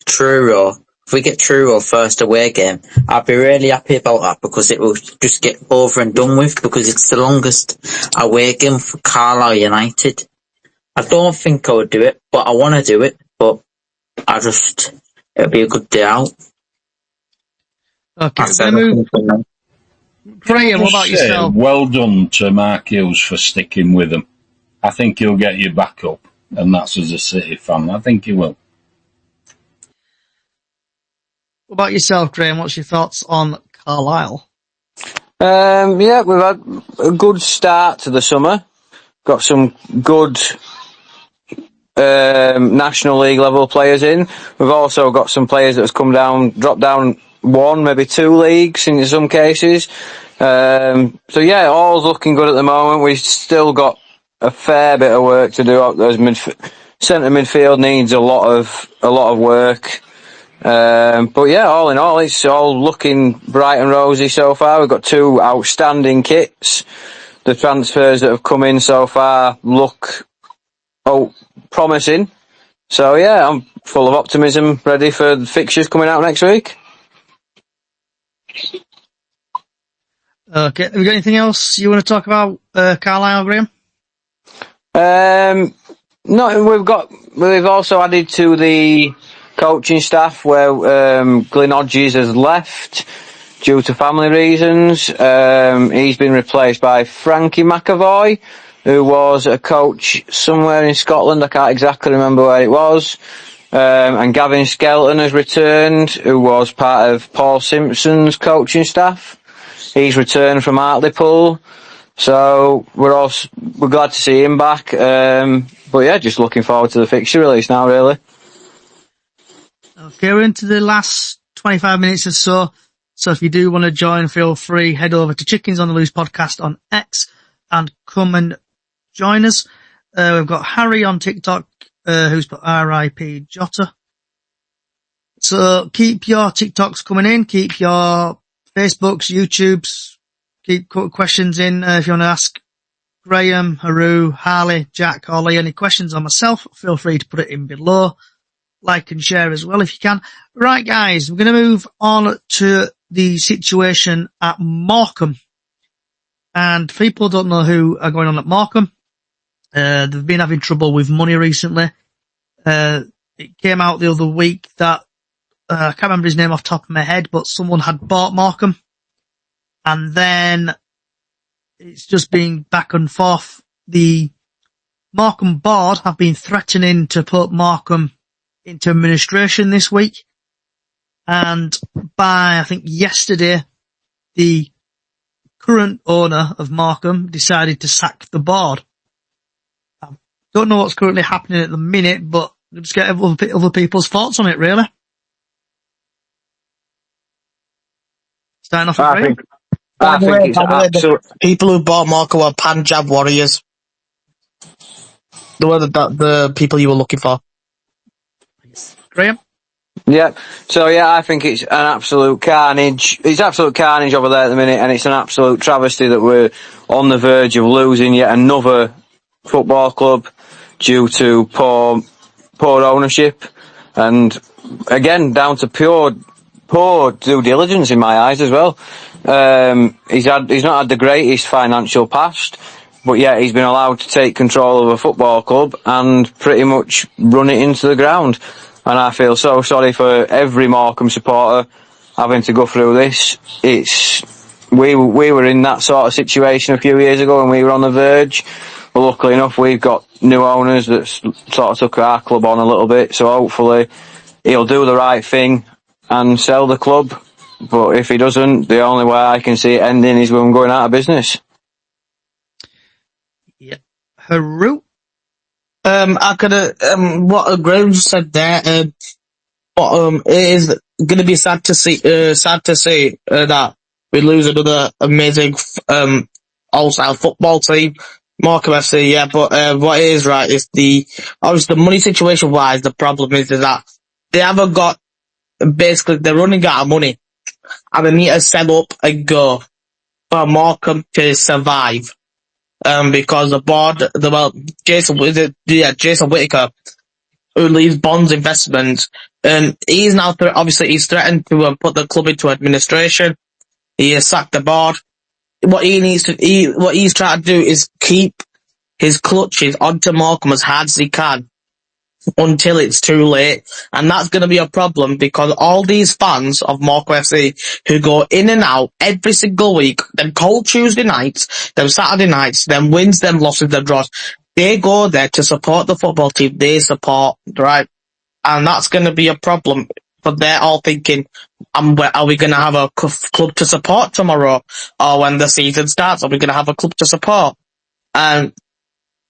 [SPEAKER 5] Truro, if we get Truro first away game, I'd be really happy about that because it will just get over and done with because it's the longest away game for Carlisle United. I don't think I would do it, but I want to do it, but it'll be a good day out.
[SPEAKER 2] Okay, Graham, what about yourself?
[SPEAKER 6] Well done to Mark Hughes for sticking with him. I think he'll get you back up, and that's as a City fan. I think he will.
[SPEAKER 2] What about yourself, Graham? What's your thoughts on Carlisle?
[SPEAKER 7] Yeah, we've had a good start to the summer. Got some good National League level players in. We've also got some players that has dropped down one, maybe two leagues in some cases. So yeah, all's looking good at the moment. We've still got a fair bit of work to do. Centre midfield needs a lot of work. But yeah, all in all, it's all looking bright and rosy so far. We've got two outstanding kits. The transfers that have come in so far look promising. So yeah, I'm full of optimism, ready for the fixtures coming out next week.
[SPEAKER 2] Okay, have we got anything else you want to talk about, Carlisle, Graham?
[SPEAKER 7] No, we've also added to the coaching staff where Glyn Hodges has left due to family reasons. He's been replaced by Frankie McAvoy, who was a coach somewhere in Scotland. I can't exactly remember where it was. And Gavin Skelton has returned, who was part of Paul Simpson's coaching staff. He's returned from Hartlepool. So we're glad to see him back. But yeah, just looking forward to the fixture release now, really.
[SPEAKER 2] Okay, we're into the last 25 minutes or so. So if you do want to join, feel free, head over to Chickens on the Loose podcast on X and come and join us. We've got Harry on TikTok, who's put RIP Jota. So keep your TikToks coming in, keep your Facebooks, YouTubes, keep questions in. If you want to ask Graham, Haru, Harley, Jack, or Lee any questions on myself, feel free to put it in below. Like and share as well if you can. Right, guys, we're going to move on to the situation at Morecambe. And people don't know who are going on at Morecambe. They've been having trouble with money recently. It came out the other week that, I can't remember his name off the top of my head, but someone had bought Morecambe. And then it's just been back and forth. The Morecambe board have been threatening to put Morecambe into administration this week. And by, I think, yesterday, the current owner of Morecambe decided to sack the board. I don't know what's currently happening at the minute, but we'll just get other people's thoughts on it, really. Starting off with Graham.
[SPEAKER 4] I think it's absolute. People who bought Morecambe were Punjab Warriors. They were the people you were looking for.
[SPEAKER 2] Graham?
[SPEAKER 7] Yeah. So yeah, I think it's an absolute carnage. It's absolute carnage over there at the minute, and it's an absolute travesty that we're on the verge of losing yet another football club due to poor ownership, and again down to poor due diligence in my eyes as well. He's not had the greatest financial past, but yet he's been allowed to take control of a football club and pretty much run it into the ground. And I feel so sorry for every Morecambe supporter having to go through this. We were in that sort of situation a few years ago when we were on the verge. But luckily enough, we've got new owners that sort of took our club on a little bit. So hopefully he'll do the right thing and sell the club. But if he doesn't, the only way I can see it ending is when we're going out of business.
[SPEAKER 2] Yeah. Haru?
[SPEAKER 4] What Graham just said there, it is going to be sad to see that we lose another amazing, all-style football team, Morecambe FC, yeah, but, what is right is obviously the money situation wise, the problem is that they haven't got, basically, they're running out of money, and they need to sell up and go for Morecambe to survive. Because the board, Jason Whittaker, who leads Bonds Investments, he's now he's threatened to put the club into administration. He has sacked the board. What he's trying to do is keep his clutches onto Morecambe as hard as he can until it's too late. And that's going to be a problem because all these fans of Morecambe FC who go in and out every single week, them cold Tuesday nights, them Saturday nights, them wins, them losses, them draws, they go there to support the football team they support, right? And that's going to be a problem. But they're all thinking, are we going to have a club to support tomorrow? Or when the season starts, are we going to have a club to support? And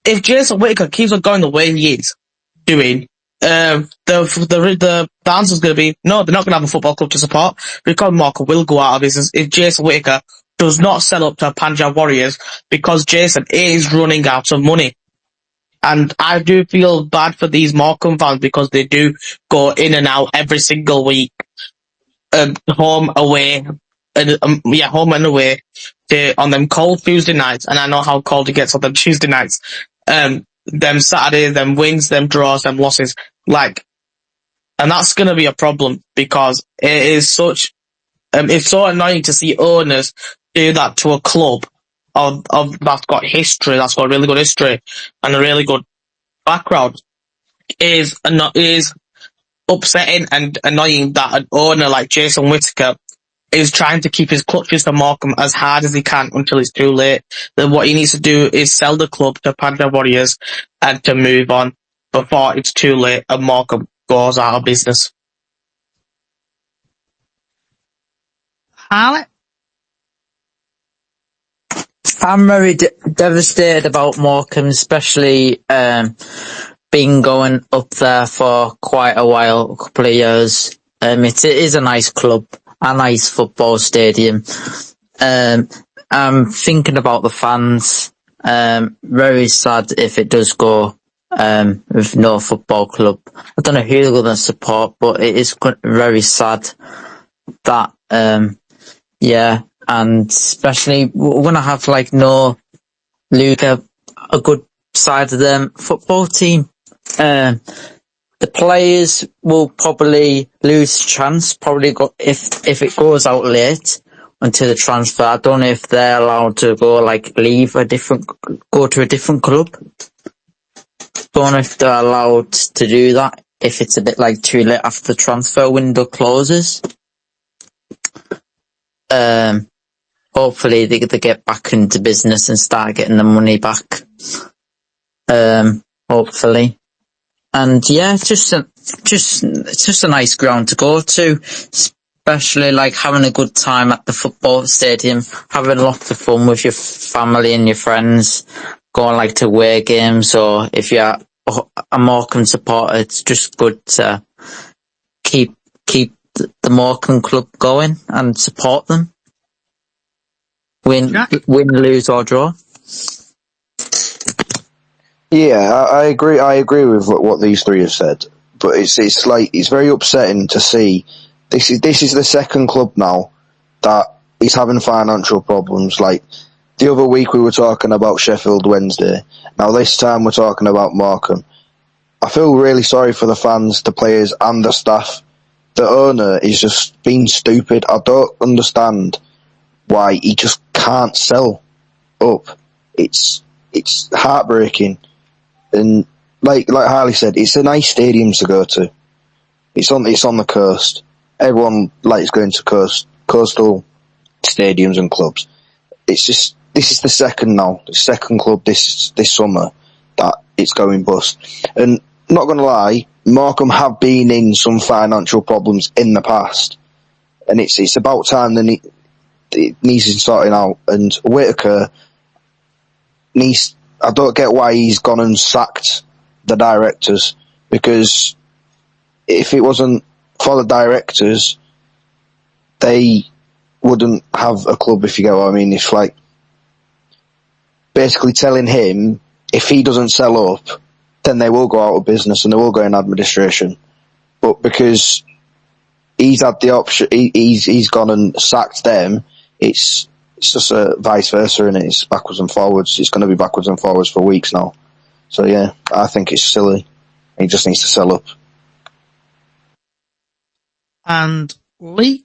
[SPEAKER 4] if Jason Whittaker keeps on going the way he is, doing, the answer is going to be no. They're not going to have a football club to support because Markham will go out of business if Jason Whittaker does not sell up to Punjab Warriors because Jason is running out of money. And I do feel bad for these Morecambe fans because they do go in and out every single week, home, away, and home and away, on them cold Tuesday nights. And I know how cold it gets on them Tuesday nights. Them Saturdays, them wins, them draws, them losses, and that's going to be a problem because it is it's so annoying to see owners do that to a club of that's got history, that's got a really good history and a really good background. Is upsetting and annoying that an owner like Jason Whittaker is trying to keep his clutches to Morecambe as hard as he can until it's too late. Then what he needs to do is sell the club to Panda Warriors and to move on before it's too late and Morecambe goes out of business.
[SPEAKER 2] Harley?
[SPEAKER 5] I'm very devastated about Morecambe, especially been going up there for quite a while, a couple of years. It is a nice club, a nice football stadium. I'm thinking about the fans. Very sad if it does go with no football club. I don't know who they're going to support, but it is very sad that, and especially we're going to have no Luca, a good side of them football team. The players will probably lose chance, if it goes out late until the transfer. I don't know if they're allowed to go go to a different club. Don't know if they're allowed to do that if it's a bit too late after the transfer window closes. Hopefully they get back into business and start getting the money back. Hopefully. And it's just a nice ground to go to, especially having a good time at the football stadium, having lots of fun with your family and your friends, going to away games, or if you're a Morecambe supporter, it's just good to keep the Morecambe club going and support them. Win, lose or draw.
[SPEAKER 3] Yeah, I agree. I agree with what these three have said, but it's very upsetting to see. This is the second club now that is having financial problems. The other week we were talking about Sheffield Wednesday. Now this time we're talking about Morecambe. I feel really sorry for the fans, the players, and the staff. The owner is just being stupid. I don't understand why he just can't sell up. It's heartbreaking. And like Harley said, it's a nice stadium to go to. It's on the coast. Everyone likes going to coastal stadiums and clubs. It's just this is the second club this summer that it's going bust. And not gonna lie, Morecambe have been in some financial problems in the past, and it's about time it needs sorting out. And Whittaker needs. I don't get why he's gone and sacked the directors, because if it wasn't for the directors, they wouldn't have a club, if you get what I mean. It's basically telling him if he doesn't sell up, then they will go out of business and they will go in administration. But because he's had the option, he's gone and sacked them, it's just a vice versa, and it's backwards and forwards. It's going to be backwards and forwards for weeks now. So yeah, I think it's silly. He just needs to sell up.
[SPEAKER 2] And Lee?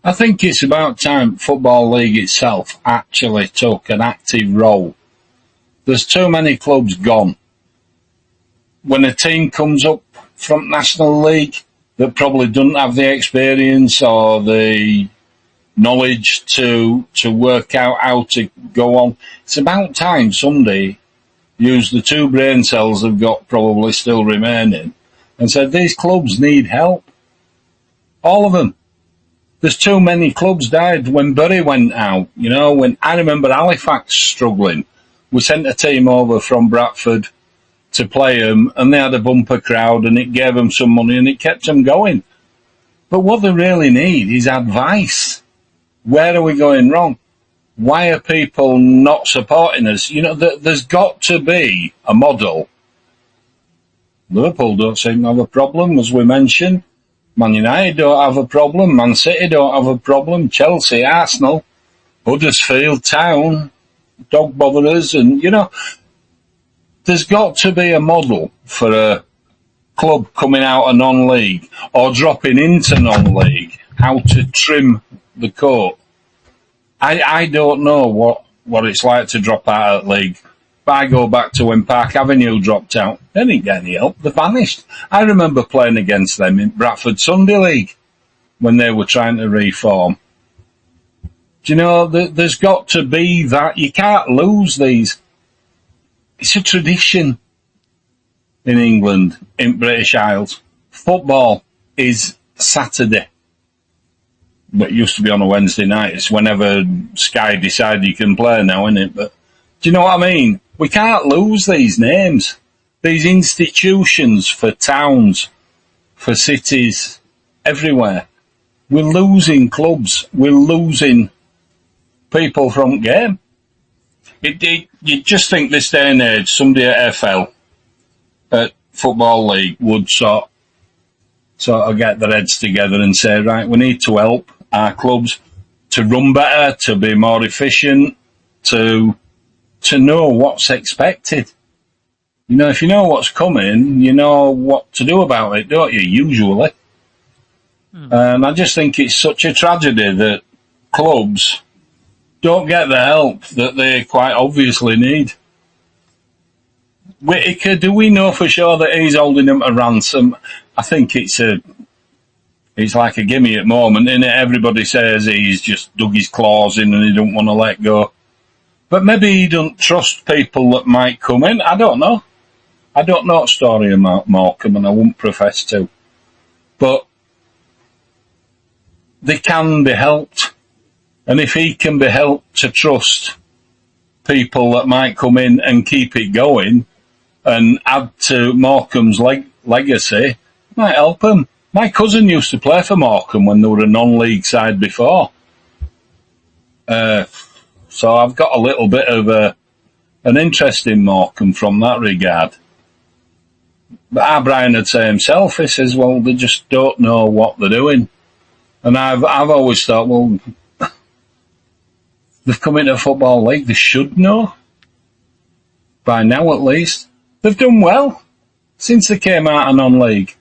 [SPEAKER 6] I think it's about time Football League itself actually took an active role. There's too many clubs gone. When a team comes up from National League that probably doesn't have the experience or the knowledge to work out how to go on, it's about time somebody used the two brain cells they've got probably still remaining and said these clubs need help. All of them. There's too many clubs died when Bury went out. When I remember Halifax struggling, we sent a team over from Bradford to play them, and they had a bumper crowd, and it gave them some money, and it kept them going. But what they really need is advice. Where are we going wrong? Why are people not supporting us? You know, there's got to be a model. Liverpool don't seem to have a problem, as we mentioned. Man United don't have a problem. Man City don't have a problem. Chelsea, Arsenal, Huddersfield Town don't bother us. And, you know, there's got to be a model for a club coming out of non-league or dropping into non-league, how to trim the coat. I don't know what it's like to drop out of league. But I go back to when Park Avenue dropped out. They didn't get any help. They vanished. I remember playing against them in Bradford Sunday League when they were trying to reform. Do you know, there's got to be that. You can't lose these. It's a tradition in England, in British Isles. Football is Saturday. But it used to be on a Wednesday night. It's whenever Sky decide you can play now, isn't it? But do you know what I mean? We can't lose these names. These institutions for towns, for cities, everywhere. We're losing clubs. We're losing people from game. You just think this day and age, somebody at FL, at Football League, would sort of get their heads together and say, right, we need to help our clubs to run better, to be more efficient, to know what's expected. You know, if you know what's coming, you know what to do about it, don't you, usually? And I just think it's such a tragedy that clubs don't get the help that they quite obviously need. Whittaker, do we know for sure that he's holding them to ransom? I think it's like a gimme at the moment, innit? Everybody says he's just dug his claws in and he don't want to let go. But maybe he don't trust people that might come in. I don't know. I don't know the story about Morecambe, and I wouldn't profess to. But they can be helped. And if he can be helped to trust people that might come in and keep it going and add to Morecambe's legacy, might help him. My cousin used to play for Morecambe when they were a non-league side before. So I've got a little bit of an interest in Morecambe from that regard. But our Brian would say himself, he says, well, they just don't know what they're doing. And I've always thought, well, they've come into a Football League, they should know. By now, at least. They've done well since they came out of non-league.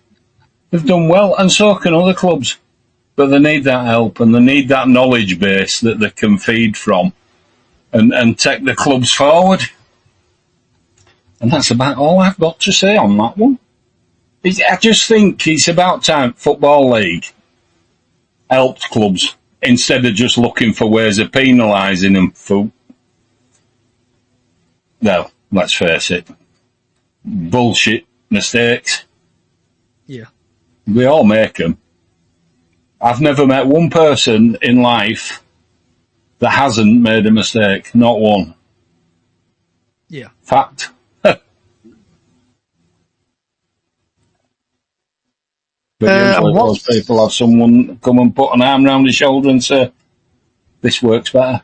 [SPEAKER 6] They've done well, and so can other clubs. But they need that help, and they need that knowledge base that they can feed from and take the clubs forward. And that's about all I've got to say on that one. I just think it's about time Football League helped clubs instead of just looking for ways of penalising them for, well, let's face it, bullshit mistakes.
[SPEAKER 2] Yeah.
[SPEAKER 6] We all make them. I've never met one person in life that hasn't made a mistake. Not one.
[SPEAKER 2] Yeah.
[SPEAKER 6] Fact. But usually those people have someone come and put an arm around his shoulder and say, this works better.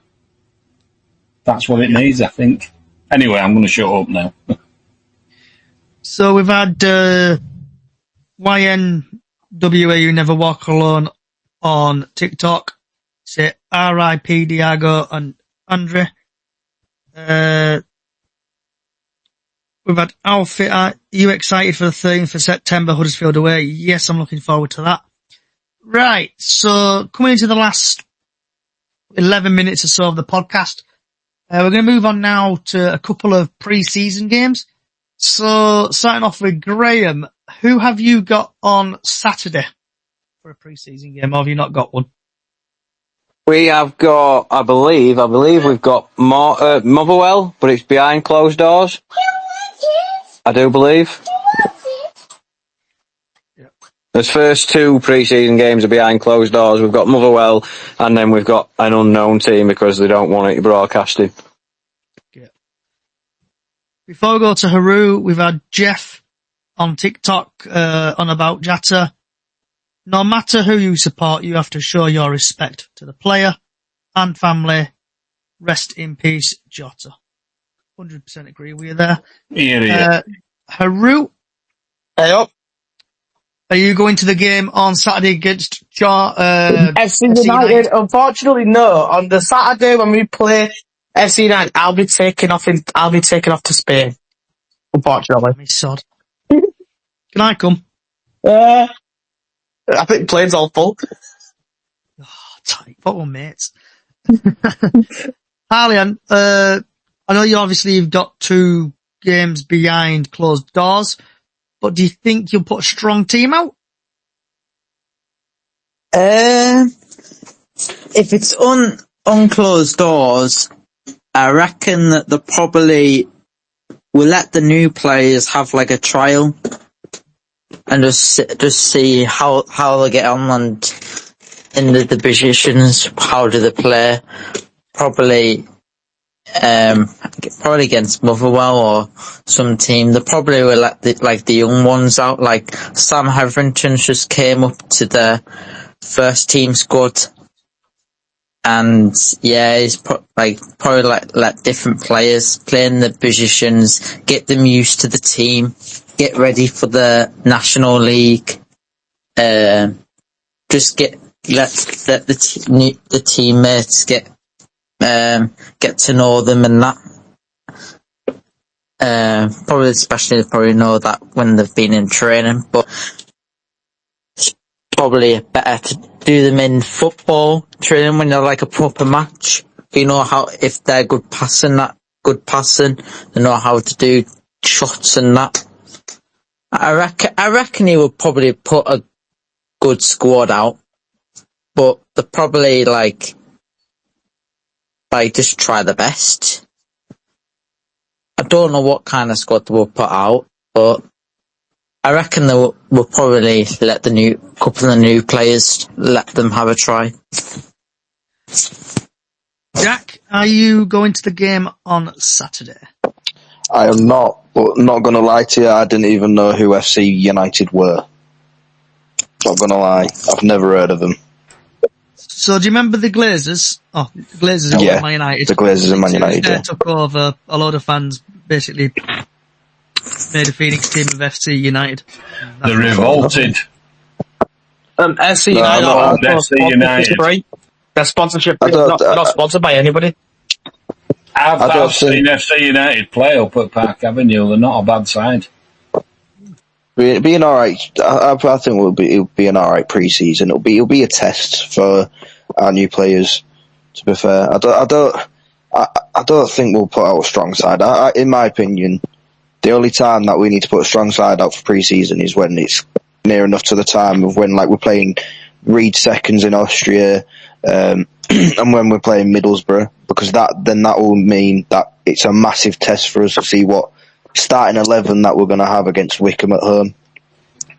[SPEAKER 6] That's what it needs, I think. Anyway, I'm going to shut up now.
[SPEAKER 2] So we've had YNWA You Never Walk Alone on TikTok. Say R.I.P. Diago and Andre. We've had Outfit. Are you excited for the 13th of September, Huddersfield away? Yes, I'm looking forward to that. Right, so coming into the last 11 minutes or so of the podcast, we're going to move on now to a couple of pre-season games. So, starting off with Graham, who have you got on Saturday for a pre-season game, or have you not got one?
[SPEAKER 7] We have got, I believe we've got Motherwell, but it's behind closed doors. I do believe.
[SPEAKER 2] Yep.
[SPEAKER 7] Those first two pre-season games are behind closed doors. We've got Motherwell, and then we've got an unknown team because they don't want it broadcasting.
[SPEAKER 2] Yeah. Before we go to Haru, we've had Jeff on TikTok on about Jata. No matter who you support, you have to show your respect to the player and family. Rest in peace, Jota. 100% agree with you there.
[SPEAKER 6] Yeah.
[SPEAKER 2] Haru,
[SPEAKER 4] Hey up.
[SPEAKER 2] are you going to the game on Saturday against
[SPEAKER 4] FC United, unfortunately, no. On the Saturday when we play FC United, I'll be taking off to Spain. Unfortunately.
[SPEAKER 2] Me sod. Can I come?
[SPEAKER 4] I think the plane's all full.
[SPEAKER 2] Tight. What one, mates? Harleyan, I know you've got 2 games behind closed doors, but do you think you'll put a strong team out?
[SPEAKER 5] If it's unclosed doors, I reckon that they'll probably will let the new players have like a trial and just see how they get on and in the positions, how do they play. Probably against Motherwell or some team. They probably will let the young ones out. Like Sam Hetherington just came up to the first team squad, and he's probably let different players play in the positions, get them used to the team, get ready for the National League. Just let the teammates get to know them and that. Probably know that when they've been in training, but it's probably better to do them in football training when they're like a proper match. You know if they're good passing, they know how to do shots and that. I reckon he would probably put a good squad out, but they're probably like just try the best. I don't know what kind of squad they will put out, but I reckon they will probably let couple of the new players, let them have a try.
[SPEAKER 2] Jack, are you going to the game on Saturday?
[SPEAKER 3] I am not, but not going to lie to you, I didn't even know who FC United were. Not going to lie, I've never heard of them.
[SPEAKER 2] So do you remember the Glazers? Oh, the Glazers are Man United.
[SPEAKER 3] The Glazers and Man United.
[SPEAKER 2] They took over. A lot of fans basically made a Phoenix team of FC United.
[SPEAKER 6] They revolted.
[SPEAKER 4] FC United. Their sponsorship is not sponsored by anybody.
[SPEAKER 6] I've seen FC United play up at Park Avenue. They're not a bad side.
[SPEAKER 3] Being alright, I think it'll be an alright pre-season. It'll be a test for our new players. To be fair, I don't think we'll put out a strong side. In my opinion, the only time that we need to put a strong side out for pre-season is when it's near enough to the time of when we're playing Reed seconds in Austria, and when we're playing Middlesbrough, because that will mean that it's a massive test for us to see what starting 11 that we're going to have against Wickham at home.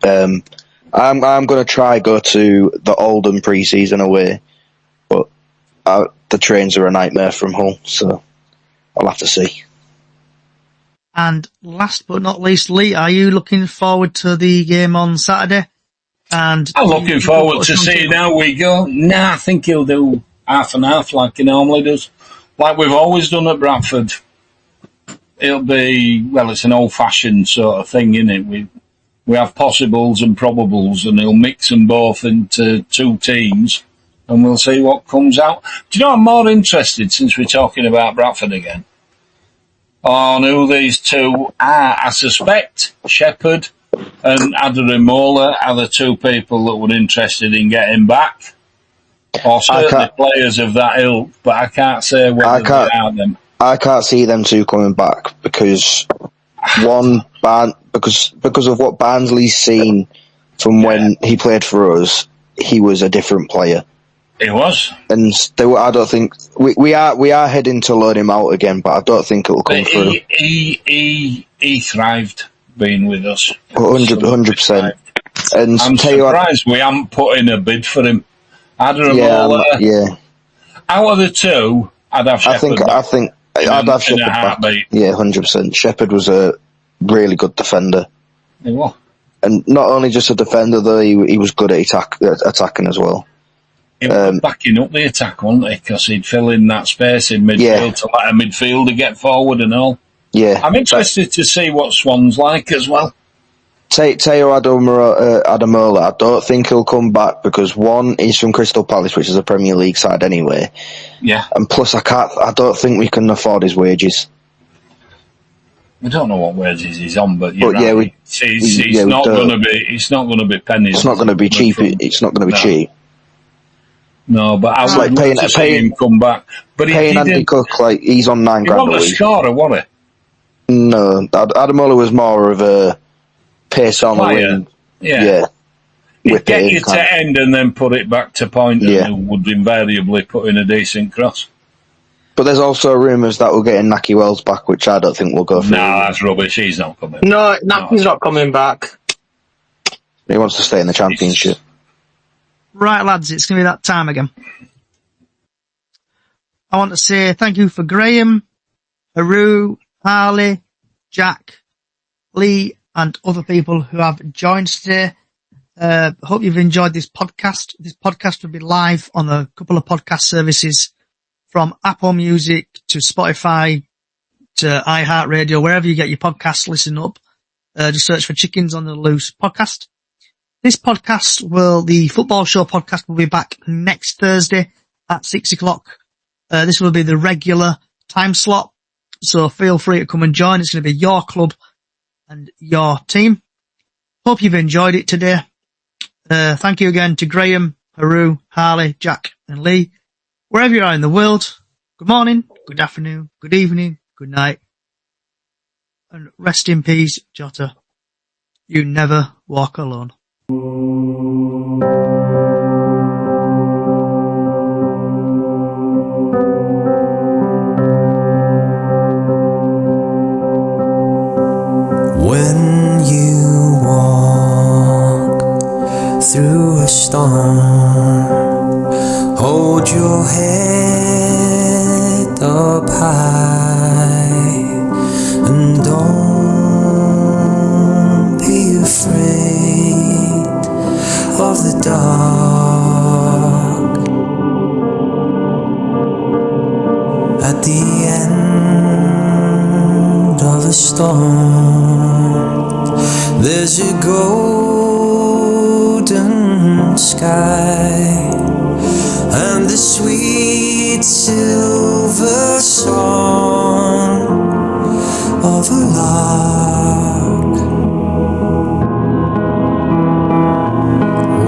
[SPEAKER 3] I'm going to try go to the Oldham pre-season away, but the trains are a nightmare from Hull, so I'll have to see.
[SPEAKER 2] And last but not least, Lee, are you looking forward to the game on Saturday? And
[SPEAKER 6] I'm looking forward to seeing how we go. I think he'll do half and half like he normally does, like we've always done at Bradford. It'll be, it's an old-fashioned sort of thing, isn't it? We have possibles and probables, and he'll mix them both into 2 teams, and we'll see what comes out. Do you know, I'm more interested, since we're talking about Bradford again, on who these 2 are. I suspect Shepherd and Adarimola are the 2 people that were interested in getting back, or certainly players of that ilk, but I can't say whether they are them.
[SPEAKER 3] I can't see them 2 coming back because because of what Barnsley's seen from when he played for us, he was a different player.
[SPEAKER 6] He was,
[SPEAKER 3] and I don't think we are heading to loan him out again, but I don't think it'll come through.
[SPEAKER 6] He thrived being with us.
[SPEAKER 3] 100%. And
[SPEAKER 6] I'm surprised we haven't put in a bid for him. Out of the 2, I'd have Shepherd back.
[SPEAKER 3] I'd have
[SPEAKER 6] in
[SPEAKER 3] Shepherd
[SPEAKER 6] a
[SPEAKER 3] back.
[SPEAKER 6] heartbeat.
[SPEAKER 3] Yeah, 100%. Shepherd was a really good defender.
[SPEAKER 6] He was.
[SPEAKER 3] And not only just a defender, though, he was good at attacking as well.
[SPEAKER 6] He was backing up the attack, wasn't he? Because he'd fill in that space in midfield to let a midfielder get forward and all.
[SPEAKER 3] Yeah.
[SPEAKER 6] I'm interested to see what Swan's like as well.
[SPEAKER 3] Teo Adamola, I don't think he'll come back because one, he's from Crystal Palace, which is a Premier League side anyway.
[SPEAKER 6] Yeah.
[SPEAKER 3] And plus, I don't think we can afford his wages.
[SPEAKER 6] We don't know what wages he's on, but you're right.
[SPEAKER 3] Yeah,
[SPEAKER 6] it's not going to be. It's not going to be pennies.
[SPEAKER 3] It's not going to be cheap. It's not going to be cheap.
[SPEAKER 6] No, but I would like to see him come back. But
[SPEAKER 3] paying Andy Cook, he's on $9,000 a week.
[SPEAKER 6] He wasn't a scorer, was
[SPEAKER 3] he? No, Adamola was more of a pace on the wing.
[SPEAKER 6] Yeah. He'd get you to end and then put it back to point, and would invariably put in a decent cross. But
[SPEAKER 3] there's also rumours that we're getting Naki Wells back, which I don't think will go through.
[SPEAKER 6] No, that's rubbish. He's not coming.
[SPEAKER 4] No, Naki's not coming back.
[SPEAKER 3] He wants to stay in the Championship.
[SPEAKER 2] Right, lads, it's going to be that time again. I want to say thank you for Graham, Haru, Harley, Jack, Lee, and other people who have joined today. Hope you've enjoyed this podcast. This podcast will be live on a couple of podcast services from Apple Music to Spotify to iHeartRadio, wherever you get your podcasts, listen up. Just search for Chickens on the Loose podcast. This podcast the Football Show podcast will be back next Thursday at 6:00. This will be the regular time slot. So feel free to come and join. It's going to be your club and your team. Hope you've enjoyed it today. Thank you again to Graham, Haru, Harley, Jack and Lee. Wherever you are in the world, good morning, good afternoon, good evening, good night. And rest in peace, Jota. You never walk alone.
[SPEAKER 1] When you walk through a storm, hold your head up high and don't be afraid of the dark. At the end of a storm, there's a golden sky and the sweet silver song of a lark.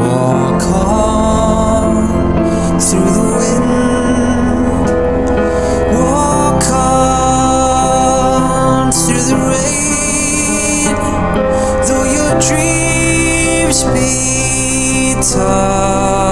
[SPEAKER 1] Walk on through the wind, walk on through the rain, though your dreams be tough.